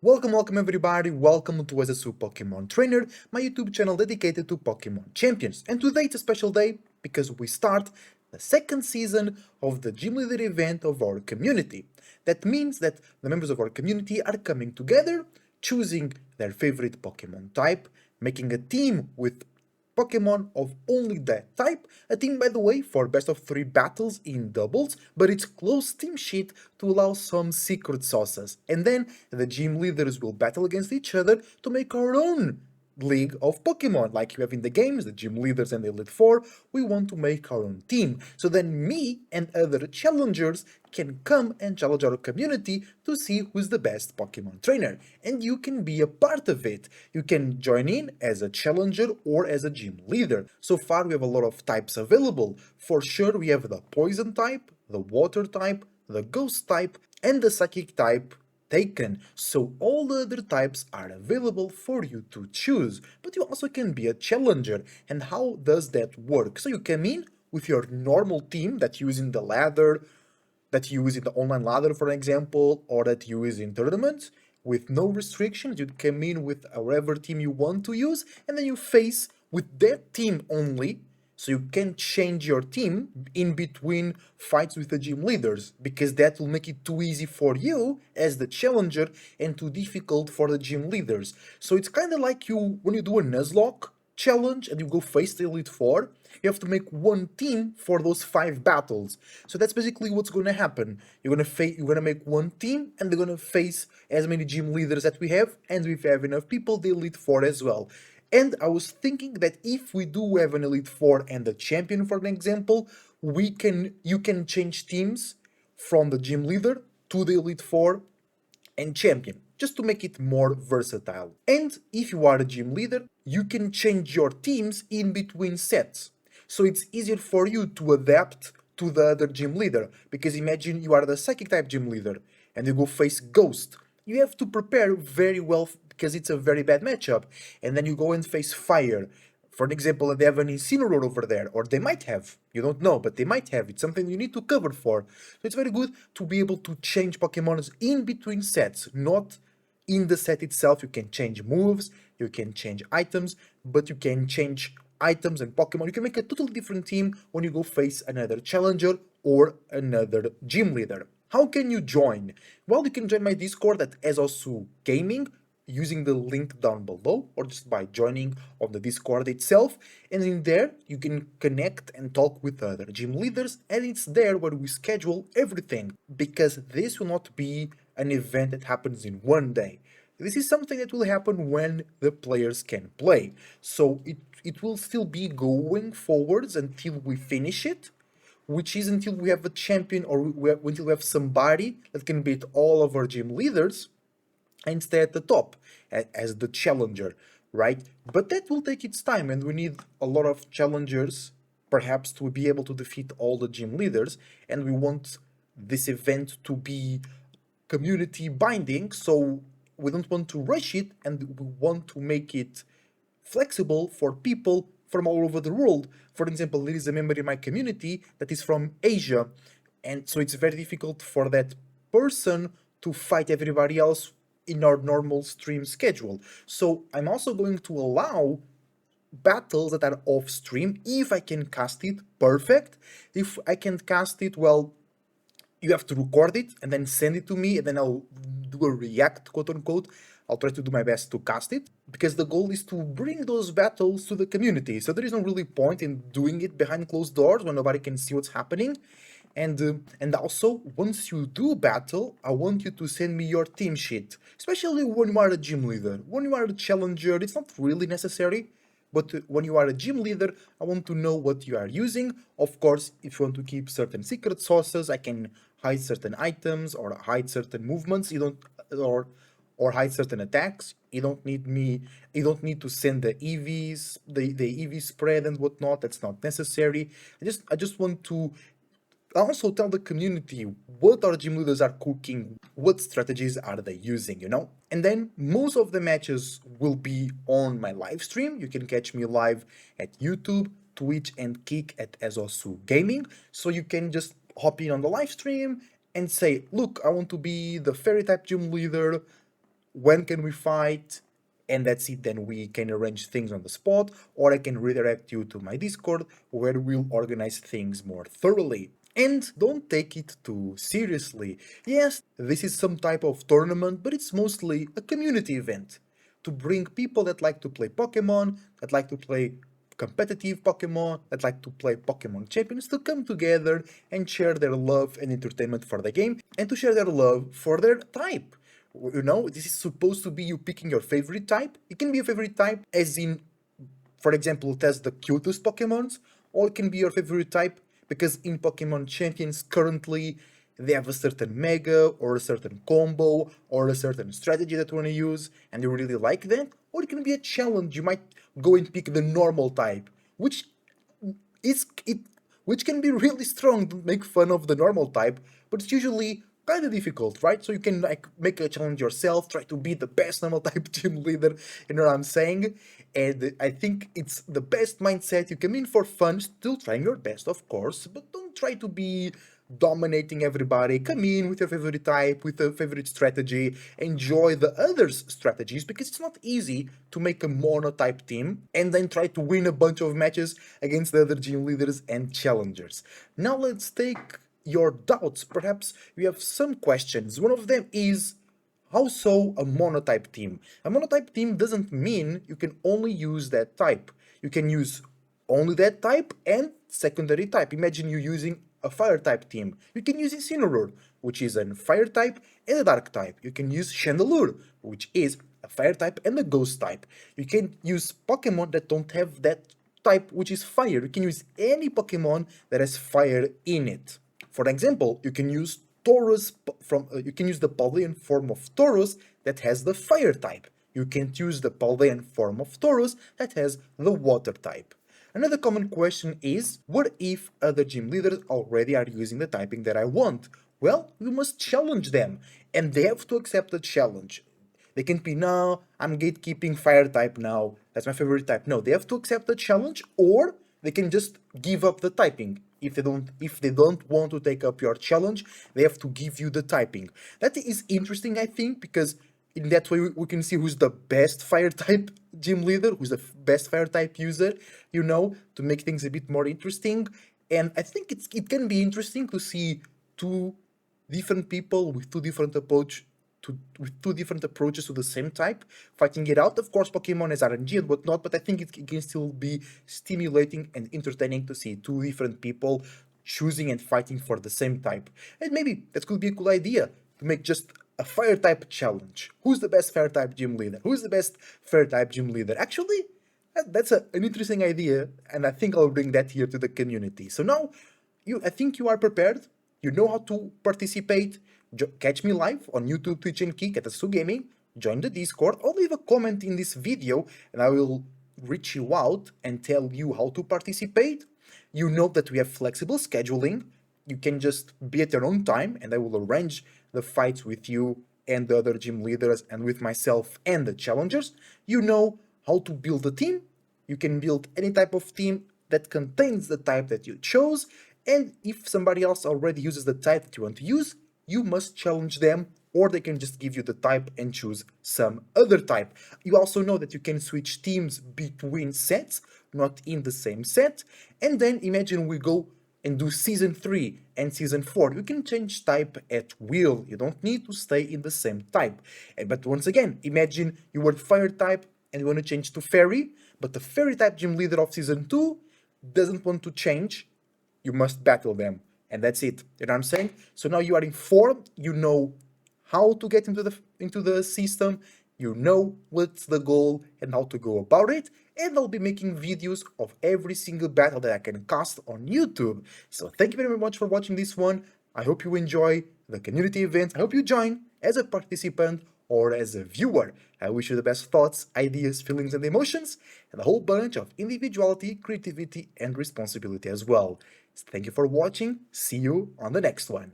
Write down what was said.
Welcome everybody, welcome to SSU Pokemon Trainer, my YouTube channel dedicated to Pokemon Champions. And today it's a special day because we start the second season of the Gym Leader event of our community. That means that the members of our community are coming together, choosing their favorite Pokemon type, making a team with Pokemon of only that type, a team by the way for best of 3 battles in doubles, but it's closed team sheet to allow some secret sauces. And then the gym leaders will battle against each other to make our own league of Pokemon, like you have in the games, the gym leaders and the Elite Four. We want to make our own team. So then me and other challengers can come and challenge our community to see who's the best Pokemon trainer. And you can be a part of it. You can join in as a challenger or as a gym leader. So far we have a lot of types available. For sure we have the poison type, the water type, the ghost type, and the psychic type taken, so all the other types are available for you to choose. But you also can be a challenger. And how does that work? So you come in with your normal team that you use in the ladder, that you use in the online ladder, for example, or that you use in tournaments, with no restrictions. You come in with whatever team you want to use, and then you face with that team only, so you can change your team in between fights with the gym leaders, because that will make it too easy for you as the challenger and too difficult for the gym leaders. So it's kind of like you when you do a Nuzlocke challenge and you go face the Elite Four, you have to make one team for those 5 battles. So that's basically what's going to happen. You're gonna make one team, and they're gonna face as many gym leaders that we have, and if we have enough people, the Elite Four as well. And I was thinking that if we do have an Elite Four and a champion, for an example, you can change teams from the gym leader to the Elite Four and champion, just to make it more versatile. And if you are a gym leader, you can change your teams in between sets. So it's easier for you to adapt to the other gym leader. Because imagine you are the psychic type gym leader and you go face Ghost. You have to prepare very well because it's a very bad matchup. And then you go and face Fire. For an example, they have an Incineroar over there, or they might have. You don't know, but they might have. It's something you need to cover for. So it's very good to be able to change Pokemon in between sets, not in the set itself. You can change moves, you can change items, but you can change items and Pokemon. You can make a totally different team when you go face another challenger or another gym leader. How can you join? Well, you can join my Discord at Ezosu Gaming using the link down below, or just by joining on the Discord itself. And in there you can connect and talk with other gym leaders, and it's there where we schedule everything, because this will not be an event that happens in one day. This is something that will happen when the players can play. So it will still be going forwards until we finish it, which is until we have a champion, or until we have somebody that can beat all of our gym leaders and stay at the top as the challenger, right? But that will take its time, and we need a lot of challengers, perhaps, to be able to defeat all the gym leaders. And we want this event to be community binding, so we don't want to rush it, and we want to make it flexible for people from all over the world. For example, there is a member in my community that is from Asia, and so it's very difficult for that person to fight everybody else in our normal stream schedule. So I'm also going to allow battles that are off stream. If I can cast it, perfect. If I can't cast it, well, you have to record it and then send it to me, and then I'll do a react, quote unquote. I'll try to do my best to cast it, because the goal is to bring those battles to the community. So there is no really point in doing it behind closed doors when nobody can see what's happening. And also, once you do battle, I want you to send me your team sheet, especially when you are a gym leader. When you are a challenger, it's not really necessary, but when you are a gym leader, I want to know what you are using. Of course, if you want to keep certain secret sources, I can hide certain items or hide certain movements. You don't, or hide certain attacks. You don't need to send the EVs, the EV spread and whatnot. That's not necessary. I just want to also tell the community what our gym leaders are cooking, what strategies are they using, you know? And then most of the matches will be on my live stream. You can catch me live at YouTube, Twitch, and Kick at Ezosu Gaming. So you can just hop in on the live stream and say, look, I want to be the fairy type gym leader. when can we fight, and that's it. Then we can arrange things on the spot, or I can redirect you to my Discord where we'll organize things more thoroughly. And don't take it too seriously. Yes, this is some type of tournament, but it's mostly a community event to bring people that like to play Pokemon, that like to play competitive Pokemon, that like to play Pokemon champions, to come together and share their love and entertainment for the game, and to share their love for their type. You know, this is supposed to be you picking your favorite type. It can be a favorite type, as in, for example, test the cutest Pokemons, or it can be your favorite type because in Pokemon Champions currently they have a certain mega or a certain combo or a certain strategy that you want to use and you really like that, or it can be a challenge. You might go and pick the normal type, which is it which can be really strong to make fun of the normal type, but it's usually kind of difficult, right? So you can like make a challenge yourself, try to be the best normal type team leader, you know what I'm saying? And I think it's the best mindset. You come in for fun, still trying your best, of course, but don't try to be dominating everybody. Come in with your favorite type, with a favorite strategy, enjoy the others' strategies, because it's not easy to make a monotype team and then try to win a bunch of matches against the other gym leaders and challengers. Now let's take your doubts. Perhaps you have some questions. One of them is, how so a monotype team? A monotype team doesn't mean you can only use that type. You can use only that type and secondary type. Imagine you using a fire type team. You can use Incineroar, which is a fire type and a dark type. You can use Chandelure, which is a fire type and a ghost type. You can use Pokemon that don't have that type, which is fire. You can use any Pokemon that has fire in it. For example, you can use Taurus you can use the Paldean form of Taurus that has the fire type. You can't use the Paldean form of Taurus that has the water type. Another common question is, what if other gym leaders already are using the typing that I want? Well, we must challenge them, and they have to accept the challenge. They can't be, no, I'm gatekeeping fire type now, that's my favorite type. No, they have to accept the challenge, or they can just give up the typing. If they don't want to take up your challenge, they have to give you the typing. That is interesting, I think, because in that way we can see who's the best fire type gym leader, who's the best fire type user, to make things a bit more interesting. And I think it can be interesting to see two different people with with two different approaches to the same type, fighting it out. Of course, Pokemon has RNG and whatnot, but I think it can still be stimulating and entertaining to see two different people choosing and fighting for the same type. And maybe that could be a cool idea to make just a fire type challenge. Who's the best fire type gym leader? Who's the best fire type gym leader? Actually, that's an interesting idea, and I think I'll bring that here to the community. So now, I think you are prepared. You know how to participate. Catch me live on YouTube, Twitch, and Kick at Asu Gaming. Join the Discord or leave a comment in this video, and I will reach you out and tell you how to participate. You know that we have flexible scheduling. You can just be at your own time, and I will arrange the fights with you and the other gym leaders and with myself and the challengers. You know how to build a team. You can build any type of team that contains the type that you chose, and if somebody else already uses the type that you want to use, you must challenge them, or they can just give you the type and choose some other type. You also know that you can switch teams between sets, not in the same set, and then imagine we go and do Season 3 and Season 4. You can change type at will. You don't need to stay in the same type. But once again, imagine you were Fire type and you want to change to Fairy, but the Fairy type gym leader of Season 2 doesn't want to change. You must battle them. And that's it. You know what I'm saying? So now you are informed. You know how to get into the system. You know what's the goal and how to go about it. And I'll be making videos of every single battle that I can cast on YouTube. So thank you very much for watching this one. I hope you enjoy the community event. I hope you join as a participant or as a viewer. I wish you the best thoughts, ideas, feelings, and emotions, and a whole bunch of individuality, creativity, and responsibility as well. Thank you for watching. See you on the next one.